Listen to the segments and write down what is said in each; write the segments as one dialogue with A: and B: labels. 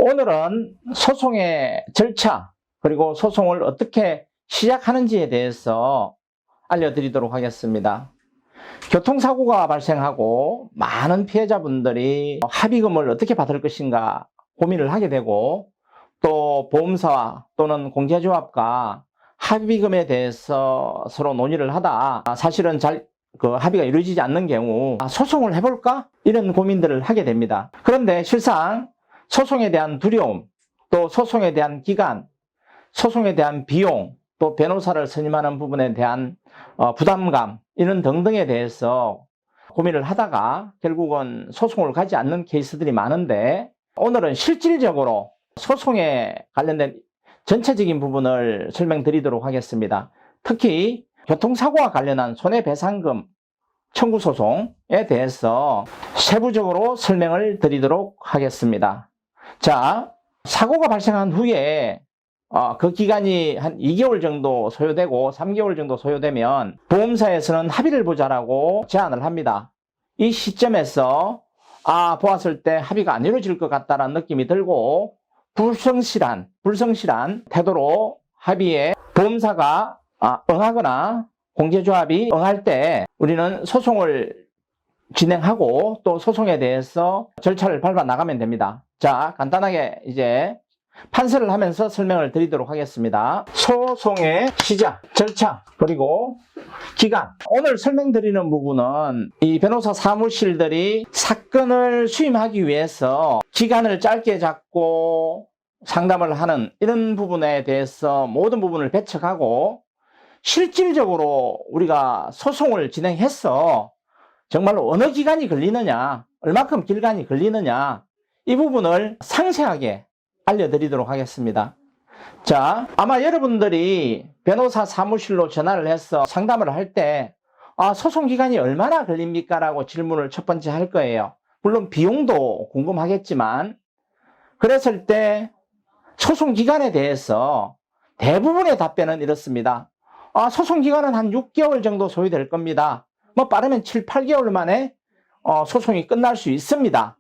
A: 오늘은 소송의 절차 그리고 소송을 어떻게 시작하는지에 대해서 알려드리도록 하겠습니다. 교통사고가 발생하고 많은 피해자분들이 합의금을 어떻게 받을 것인가 고민을 하게 되고, 또 보험사와 또는 공제조합과 합의금에 대해서 서로 논의를 하다 사실은 합의가 이루어지지 않는 경우 소송을 해볼까? 이런 고민들을 하게 됩니다. 그런데 실상 소송에 대한 두려움, 또 소송에 대한 기간, 소송에 대한 비용, 또 변호사를 선임하는 부분에 대한 부담감, 이런 등등에 대해서 고민을 하다가 결국은 소송을 가지 않는 케이스들이 많은데, 오늘은 실질적으로 소송에 관련된 전체적인 부분을 설명드리도록 하겠습니다. 특히 교통사고와 관련한 손해배상금 청구소송에 대해서 세부적으로 설명을 드리도록 하겠습니다. 자, 사고가 발생한 후에 그 기간이 한 2개월 정도 소요되고 3개월 정도 소요되면 보험사에서는 합의를 보자라고 제안을 합니다. 이 시점에서 보았을 때 합의가 안 이루어질 것 같다는 느낌이 들고 불성실한 태도로 합의에 보험사가 응하거나 공제조합이 응할 때 우리는 소송을 진행하고 또 소송에 대해서 절차를 밟아 나가면 됩니다. 자, 간단하게 이제 판서를 하면서 설명을 드리도록 하겠습니다. 소송의 시작, 절차, 그리고 기간. 오늘 설명드리는 부분은 이 변호사 사무실들이 사건을 수임하기 위해서 기간을 짧게 잡고 상담을 하는 이런 부분에 대해서 모든 부분을 배척하고, 실질적으로 우리가 소송을 진행해서 정말로 어느 기간이 걸리느냐, 얼마큼 기간이 걸리느냐, 이 부분을 상세하게 알려드리도록 하겠습니다. 자, 아마 여러분들이 변호사 사무실로 전화를 해서 상담을 할 때 소송 기간이 얼마나 걸립니까? 라고 질문을 첫 번째 할 거예요. 물론 비용도 궁금하겠지만, 그랬을 때 소송 기간에 대해서 대부분의 답변은 이렇습니다. 소송 기간은 한 6개월 정도 소요될 겁니다. 빠르면 7, 8개월 만에 소송이 끝날 수 있습니다.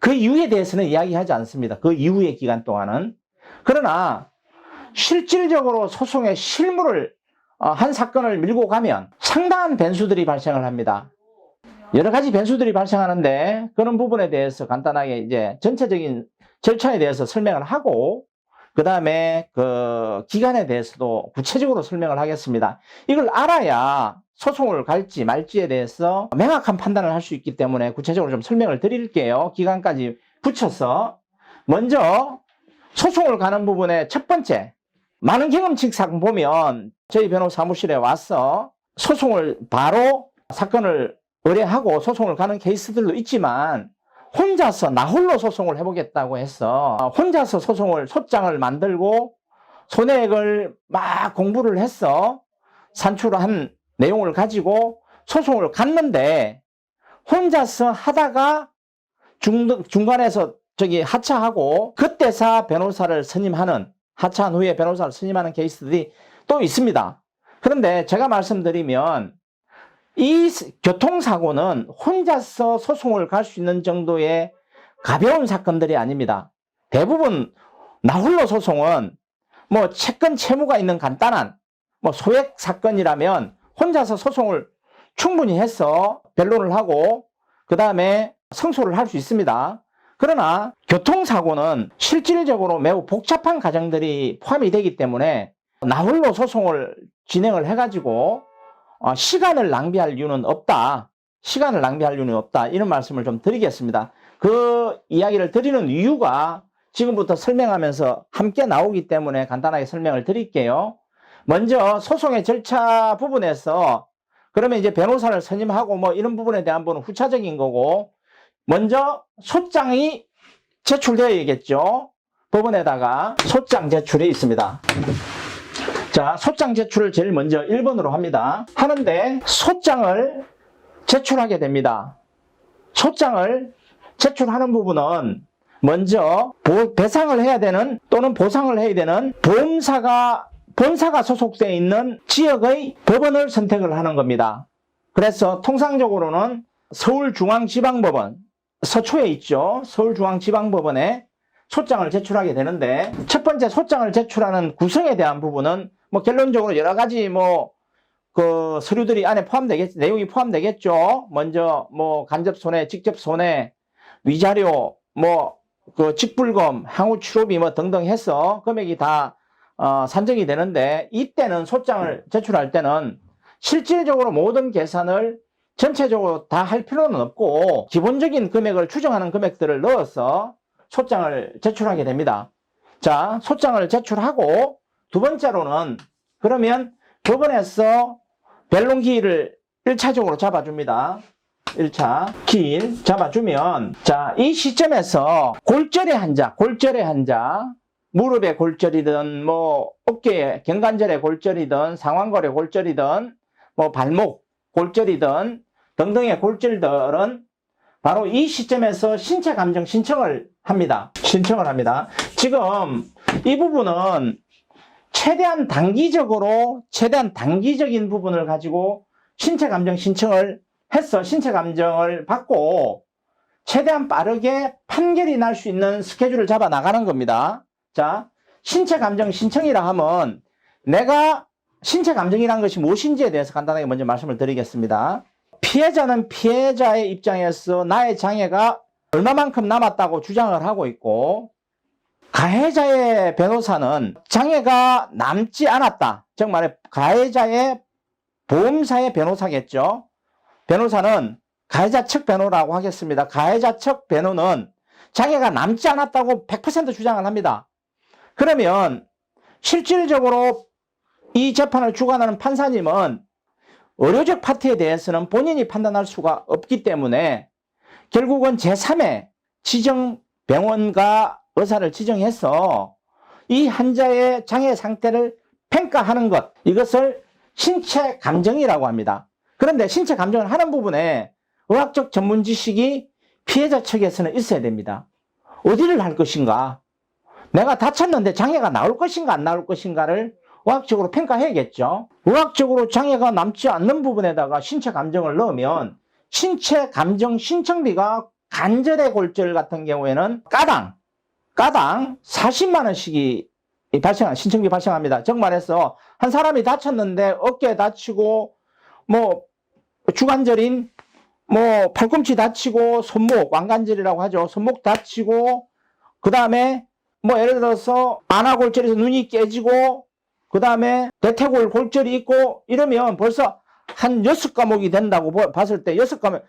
A: 그 이유에 대해서는 이야기하지 않습니다. 그 이후의 기간 동안은. 그러나 실질적으로 소송의 실무를 한 사건을 밀고 가면 상당한 변수들이 발생을 합니다. 여러 가지 변수들이 발생하는데, 그런 부분에 대해서 간단하게 이제 전체적인 절차에 대해서 설명을 하고, 그 다음에 그 기간에 대해서도 구체적으로 설명을 하겠습니다. 이걸 알아야 소송을 갈지 말지에 대해서 명확한 판단을 할 수 있기 때문에 구체적으로 좀 설명을 드릴게요. 기간까지 붙여서. 먼저 소송을 가는 부분의 첫 번째, 많은 경험칙상 보면 저희 변호사 사무실에 와서 소송을 바로 사건을 의뢰하고 소송을 가는 케이스들도 있지만, 혼자서 나 홀로 소송을 해보겠다고 해서 혼자서 소장을 만들고 손해액을 막 공부를 해서 산출한 내용을 가지고 소송을 갔는데, 혼자서 하다가 중간에서 하차하고 그때서 변호사를 선임하는, 하차한 후에 변호사를 선임하는 케이스들이 또 있습니다. 그런데 제가 말씀드리면 이 교통사고는 혼자서 소송을 갈 수 있는 정도의 가벼운 사건들이 아닙니다. 대부분 나홀로 소송은 채권 채무가 있는 간단한 소액 사건이라면 혼자서 소송을 충분히 해서 변론을 하고 그 다음에 승소를 할 수 있습니다. 그러나 교통사고는 실질적으로 매우 복잡한 과정들이 포함이 되기 때문에 나홀로 소송을 진행을 해가지고 시간을 낭비할 이유는 없다. 이런 말씀을 좀 드리겠습니다. 그 이야기를 드리는 이유가 지금부터 설명하면서 함께 나오기 때문에 간단하게 설명을 드릴게요. 먼저 소송의 절차 부분에서, 그러면 이제 변호사를 선임하고 이런 부분에 대한 부분은 후차적인 거고, 먼저 소장이 제출되어야겠죠. 법원에다가 소장 제출이 있습니다. 자, 소장 제출을 제일 먼저 1번으로 합니다. 하는데 소장을 제출하게 됩니다. 소장을 제출하는 부분은 먼저 배상을 해야 되는 또는 보상을 해야 되는 본사가 소속되어 있는 지역의 법원을 선택을 하는 겁니다. 그래서 통상적으로는 서울중앙지방법원, 서초에 있죠. 서울중앙지방법원에 소장을 제출하게 되는데, 첫 번째 소장을 제출하는 구성에 대한 부분은 뭐 결론적으로 여러 가지 그 서류들이 안에 내용이 포함되겠죠. 먼저 뭐 간접 손해, 직접 손해, 위자료, 그 직불금, 향후 추로비 등등 해서 금액이 다 산정이 되는데, 이때는 소장을 제출할 때는 실질적으로 모든 계산을 전체적으로 다 할 필요는 없고 기본적인 금액을 추정하는 금액들을 넣어서 소장을 제출하게 됩니다. 자, 소장을 제출하고 두 번째로는 그러면 법원에서 변론기일을 1차적으로 잡아줍니다. 1차 기일 잡아주면, 자, 이 시점에서 골절의 환자, 무릎에 골절이든 어깨에 경관절에 골절이든 상완골에 골절이든 발목 골절이든 등등의 골절들은 바로 이 시점에서 신체 감정 신청을 합니다. 지금 이 부분은 최대한 단기적인 부분을 가지고 신체 감정 신청을 해서 신체 감정을 받고 최대한 빠르게 판결이 날 수 있는 스케줄을 잡아 나가는 겁니다. 자, 신체 감정 신청이라 하면 내가 신체 감정이라는 것이 무엇인지에 대해서 간단하게 먼저 말씀을 드리겠습니다. 피해자는 피해자의 입장에서 나의 장애가 얼마만큼 남았다고 주장을 하고 있고, 가해자의 변호사는 장애가 남지 않았다. 즉 말해 가해자의 보험사의 변호사겠죠. 변호사는 가해자 측 변호라고 하겠습니다. 가해자 측 변호는 장애가 남지 않았다고 100% 주장을 합니다. 그러면 실질적으로 이 재판을 주관하는 판사님은 의료적 파트에 대해서는 본인이 판단할 수가 없기 때문에 결국은 제3의 지정 병원과 의사를 지정해서 이 환자의 장애 상태를 평가하는 것, 이것을 신체 감정이라고 합니다. 그런데 신체 감정을 하는 부분에 의학적 전문 지식이 피해자 측에서는 있어야 됩니다. 어디를 할 것인가? 내가 다쳤는데 장애가 나올 것인가 안 나올 것인가를 의학적으로 평가해야겠죠. 의학적으로 장애가 남지 않는 부분에다가 신체 감정을 넣으면 신체 감정 신청비가 관절의 골절 같은 경우에는 까당 40만 원씩이 신청비 발생합니다. 즉 말해서 한 사람이 다쳤는데 어깨 다치고 주관절인 팔꿈치 다치고 손목 왕관절이라고 하죠. 손목 다치고 그 다음에 예를 들어서 안아골절에서 눈이 깨지고 그 다음에 대퇴골 골절이 있고 이러면 벌써 한 6과목이 된다고 봤을 때 6과목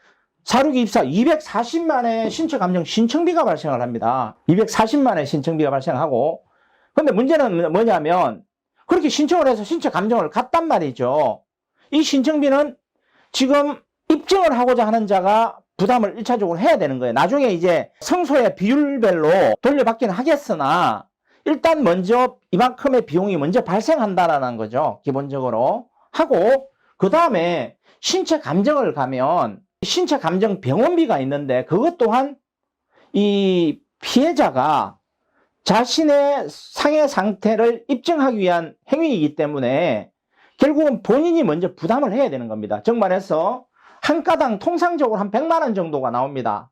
A: 사륙이 입사 240만의 신체 감정 신청비가 발생을 합니다. 240만의 신청비가 발생하고, 근데 문제는 뭐냐면 그렇게 신청을 해서 신체 감정을 갔단 말이죠. 이 신청비는 지금 입증을 하고자 하는 자가 부담을 1차적으로 해야 되는 거예요. 나중에 이제 성소의 비율별로 돌려받기는 하겠으나 일단 먼저 이만큼의 비용이 먼저 발생한다라는 거죠. 기본적으로 하고, 그 다음에 신체 감정을 가면 신체 감정 병원비가 있는데, 그것 또한 이 피해자가 자신의 상해 상태를 입증하기 위한 행위이기 때문에 결국은 본인이 먼저 부담을 해야 되는 겁니다. 즉 말해서 한 가당 통상적으로 한 100만 원 정도가 나옵니다.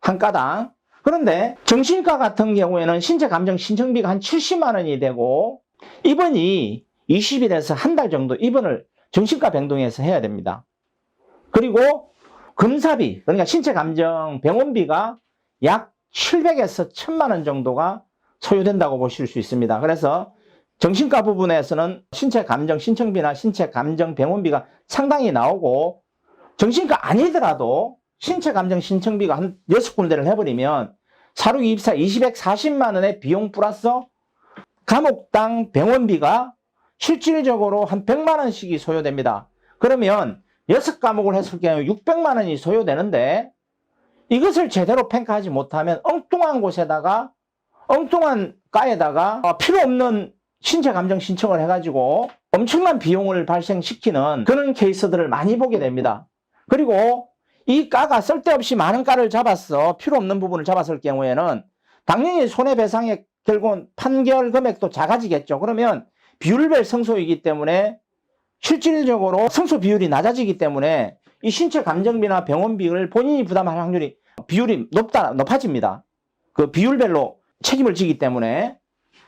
A: 한 가당. 그런데 정신과 같은 경우에는 신체 감정 신청비가 한 70만 원이 되고, 입원이 20일에서 한 달 정도 입원을 정신과 병동에서 해야 됩니다. 그리고 검사비, 그러니까 신체 감정 병원비가 약 700에서 1000만 원 정도가 소요된다고 보실 수 있습니다. 그래서 정신과 부분에서는 신체 감정 신청비나 신체 감정 병원비가 상당히 나오고, 정신과 아니더라도 신체 감정 신청비가 한 6군데를 해버리면 사륙 입사 240만 원의 비용 플러스 감옥당 병원비가 실질적으로 한 100만 원씩이 소요됩니다. 그러면 6과목을 했을 경우 600만 원이 소요되는데, 이것을 제대로 평가하지 못하면 엉뚱한 곳에다가 엉뚱한 과에다가 필요 없는 신체 감정 신청을 해가지고 엄청난 비용을 발생시키는 그런 케이스들을 많이 보게 됩니다. 그리고 이 과가 쓸데없이 많은 과를 잡았어, 필요 없는 부분을 잡았을 경우에는 당연히 손해배상의 결국은 판결 금액도 작아지겠죠. 그러면 비율별 성소이기 때문에 실질적으로 성소 비율이 낮아지기 때문에 이 신체 감정비나 병원비를 본인이 부담할 확률이 비율이 높아집니다. 그 비율별로 책임을 지기 때문에.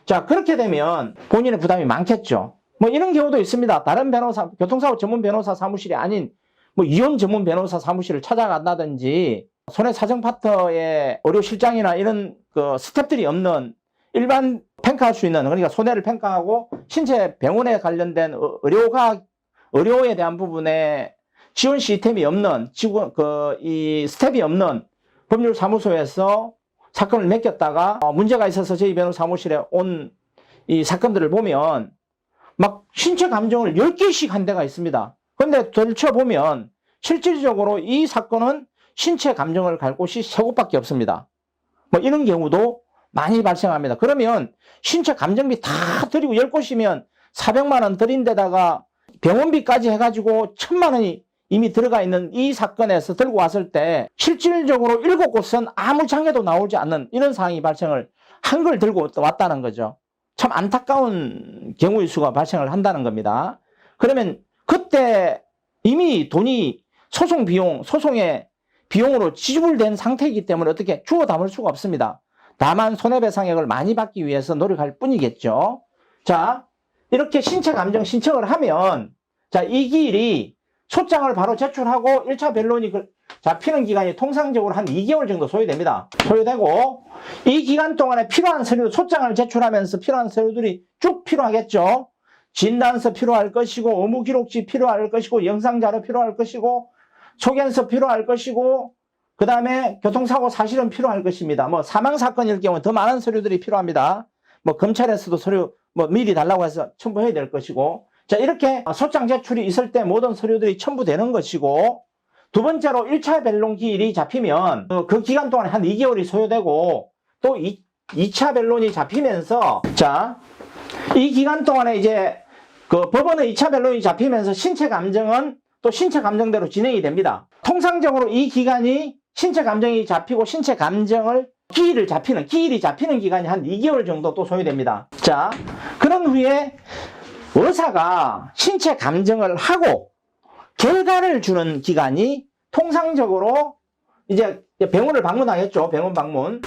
A: 자, 그렇게 되면 본인의 부담이 많겠죠. 뭐 이런 경우도 있습니다. 다른 변호사, 교통사고 전문 변호사 사무실이 아닌 뭐 이혼 전문 변호사 사무실을 찾아간다든지 손해사정파트의 의료실장이나 이런 그 스텝들이 없는 일반 평가할 수 있는, 그러니까 손해를 평가하고 신체 병원에 관련된 의료에 대한 부분에 지원 시스템이 없는, 이 스텝이 없는 법률사무소에서 사건을 맡겼다가 문제가 있어서 저희 변호사 사무실에 온 이 사건들을 보면 막 신체 감정을 10개씩 한 데가 있습니다. 그런데 들춰보면 실질적으로 이 사건은 신체 감정을 갈 곳이 3곳밖에 없습니다. 뭐 이런 경우도 많이 발생합니다. 그러면 신체 감정비 다 드리고 10곳이면 400만 원 드린 데다가 병원비까지 해가지고 1000만 원이 이미 들어가 있는 이 사건에서 들고 왔을 때 실질적으로 7곳은 아무 장애도 나오지 않는 이런 상황이 발생을 한 걸 들고 왔다는 거죠. 참 안타까운 경우의 수가 발생을 한다는 겁니다. 그러면 그때 이미 돈이 소송의 비용으로 지불된 상태이기 때문에 어떻게 주워 담을 수가 없습니다. 다만 손해배상액을 많이 받기 위해서 노력할 뿐이겠죠. 자, 이렇게 신체 감정 신청을 하면, 자, 이 기일이 소장을 바로 제출하고 1차 변론이 잡히는 기간이 통상적으로 한 2개월 정도 소요됩니다. 소요되고, 이 기간 동안에 필요한 서류, 소장을 제출하면서 필요한 서류들이 쭉 필요하겠죠. 진단서 필요할 것이고, 의무기록지 필요할 것이고, 영상자료 필요할 것이고, 소견서 필요할 것이고, 그 다음에 교통사고 사실은 필요할 것입니다. 뭐 사망사건일 경우 더 많은 서류들이 필요합니다. 뭐 검찰에서도 서류 뭐 미리 달라고 해서 첨부해야 될 것이고, 자, 이렇게 소장 제출이 있을 때 모든 서류들이 첨부되는 것이고, 두 번째로 1차 변론 기일이 잡히면 그 기간 동안에 한 2개월이 소요되고, 또 2차 변론이 잡히면서, 자, 이 기간 동안에 이제 그 법원의 2차 변론이 잡히면서 신체 감정대로 진행이 됩니다. 통상적으로 이 기간이 신체 감정이 잡히고 신체 감정을 기일이 잡히는 기간이 한 2개월 정도 또 소요됩니다. 자, 그런 후에 의사가 신체 감정을 하고 결과를 주는 기간이 통상적으로 이제 병원을 방문하겠죠.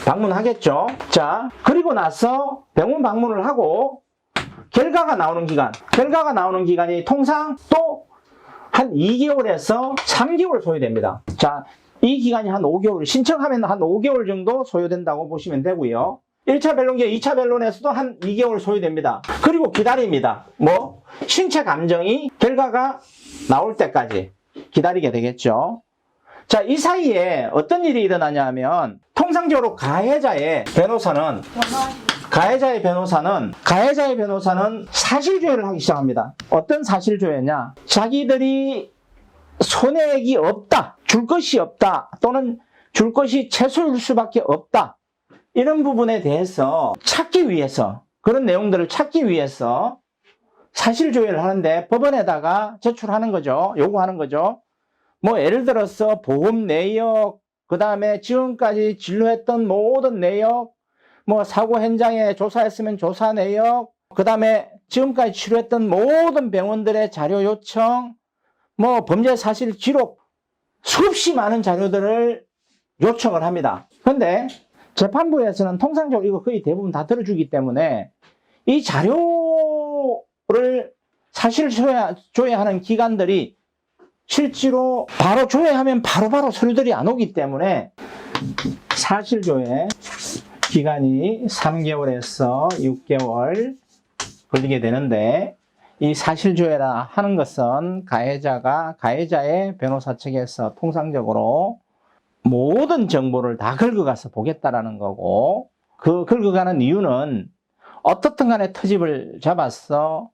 A: 방문하겠죠. 자, 그리고 나서 병원 방문을 하고 결과가 나오는 기간이 통상 또 한 2개월에서 3개월 소요됩니다. 자, 이 기간이 한 5개월, 신청하면 한 5개월 정도 소요된다고 보시면 되고요. 1차 변론기에 2차 변론에서도 한 2개월 소요됩니다. 그리고 기다립니다. 뭐 신체 감정이 결과가 나올 때까지 기다리게 되겠죠. 자, 이 사이에 어떤 일이 일어나냐 하면 통상적으로 가해자의 변호사는 사실조회를 하기 시작합니다. 어떤 사실조회냐? 자기들이 손해액이 없다, 줄 것이 없다, 또는 줄 것이 최소일 수밖에 없다, 이런 부분에 대해서 그런 내용들을 찾기 위해서 사실조회를 하는데 법원에다가 제출하는 거죠. 요구하는 거죠. 뭐 예를 들어서 보험 내역, 그 다음에 지금까지 진료했던 모든 내역, 뭐 사고 현장에 조사했으면 조사 내역, 그 다음에 지금까지 치료했던 모든 병원들의 자료 요청, 뭐 범죄 사실 기록, 수없이 많은 자료들을 요청을 합니다. 그런데 재판부에서는 통상적으로 이거 거의 대부분 다 들어주기 때문에 이 자료를 사실 조회하는 기관들이 실제로 바로 조회하면 바로바로 서류들이 안 오기 때문에 사실 조회 기간이 3개월에서 6개월 걸리게 되는데, 이 사실조회라 하는 것은 가해자의 변호사 측에서 통상적으로 모든 정보를 다 긁어가서 보겠다라는 거고, 그 긁어가는 이유는 어떻든 간에 트집을 잡아서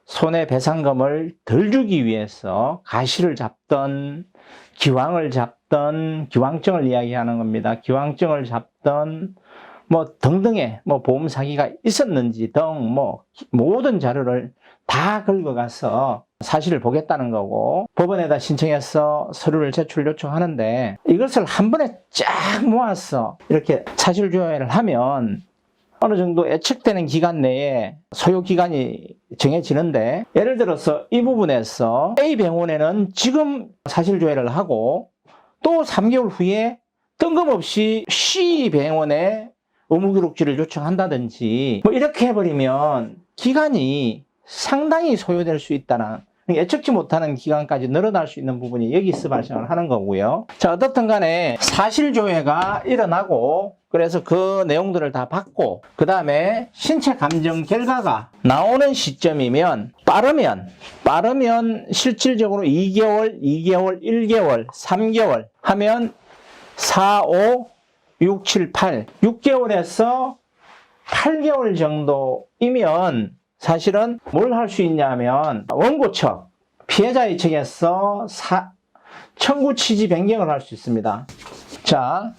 A: 손해배상금을 덜 주기 위해서 가시를 잡던, 기왕증을 이야기하는 겁니다. 기왕증을 잡던 뭐 등등의 뭐 보험 사기가 있었는지 등 뭐 모든 자료를 다 긁어가서 사실을 보겠다는 거고, 법원에다 신청해서 서류를 제출 요청하는데, 이것을 한 번에 쫙 모아서 이렇게 사실 조회를 하면 어느 정도 예측되는 기간 내에 소요 기간이 정해지는데, 예를 들어서 이 부분에서 A 병원에는 지금 사실 조회를 하고 또 3개월 후에 뜬금없이 C 병원에 의무기록지를 요청한다든지 뭐 이렇게 해버리면 기간이 상당히 소요될 수 있다는, 예측치 못하는 기간까지 늘어날 수 있는 부분이 여기서 발생을 하는 거고요. 자, 어떻든 간에 사실조회가 일어나고, 그래서 그 내용들을 다 받고, 그 다음에 신체 감정 결과가 나오는 시점이면, 빠르면 실질적으로 2개월, 1개월, 3개월 하면 4, 5, 6, 7, 8, 6개월에서 8개월 정도이면 사실은 뭘 할 수 있냐면, 원고 측, 피해자의 측에서 청구 취지 변경을 할 수 있습니다. 자,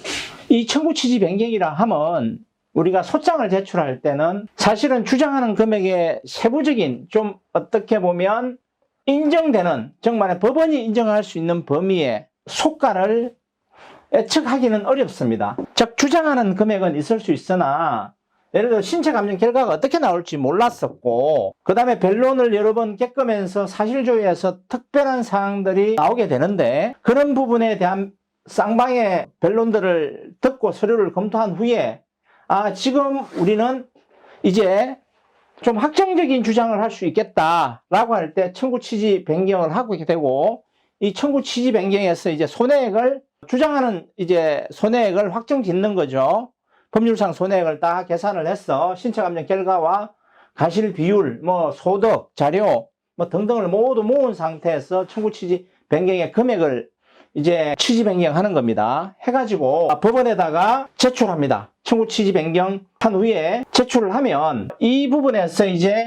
A: 이 청구 취지 변경이라 하면 우리가 소장을 제출할 때는 사실은 주장하는 금액의 세부적인, 좀 어떻게 보면 인정되는, 정말 법원이 인정할 수 있는 범위의 속가를 예측하기는 어렵습니다. 즉, 주장하는 금액은 있을 수 있으나, 예를 들어 신체 감정 결과가 어떻게 나올지 몰랐었고, 그 다음에 변론을 여러 번 겪으면서 사실조회에서 특별한 사항들이 나오게 되는데, 그런 부분에 대한 쌍방의 변론들을 듣고 서류를 검토한 후에, 지금 우리는 이제 좀 확정적인 주장을 할 수 있겠다라고 할 때 청구 취지 변경을 하고 되고, 이 청구 취지 변경에서 이제 손해액을, 주장하는 이제 손해액을 확정 짓는 거죠. 법률상 손해액을 다 계산을 해서 신체 감정 결과와 가실 비율, 뭐 소득, 자료, 뭐 등등을 모두 모은 상태에서 청구 취지 변경의 금액을 이제 취지 변경하는 겁니다. 해가지고 법원에다가 제출합니다. 청구 취지 변경한 후에 제출을 하면, 이 부분에서 이제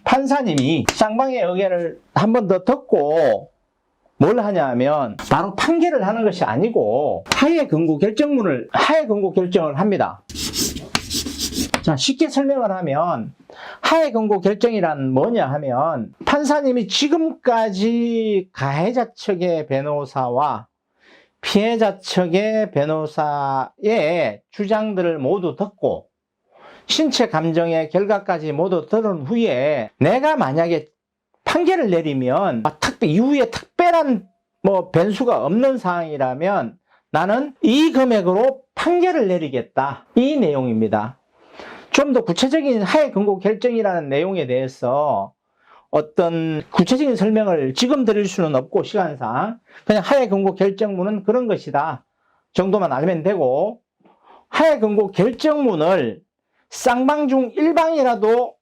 A: 판사님이 쌍방의 의견을 한 번 더 듣고 뭘 하냐면, 바로 판결을 하는 것이 아니고 하해 근고 결정을 합니다. 자, 쉽게 설명을 하면, 하해 근고 결정이란 뭐냐 하면, 판사님이 지금까지 가해자 측의 변호사와 피해자 측의 변호사의 주장들을 모두 듣고 신체 감정의 결과까지 모두 들은 후에, 내가 만약에 판결을 내리면 이후에 특별한 뭐 변수가 없는 상황이라면 나는 이 금액으로 판결을 내리겠다, 이 내용입니다. 좀 더 구체적인 하해 근고 결정이라는 내용에 대해서 어떤 구체적인 설명을 지금 드릴 수는 없고, 시간상 그냥 하해 근고 결정문은 그런 것이다 정도만 알면 되고, 하해 근고 결정문을 쌍방 중 일방이라도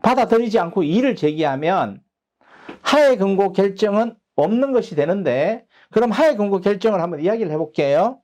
A: 받아들이지 않고 이의를 제기하면 하해 근고 결정은 없는 것이 되는데, 그럼 하해 근고 결정을 한번 이야기를 해볼게요.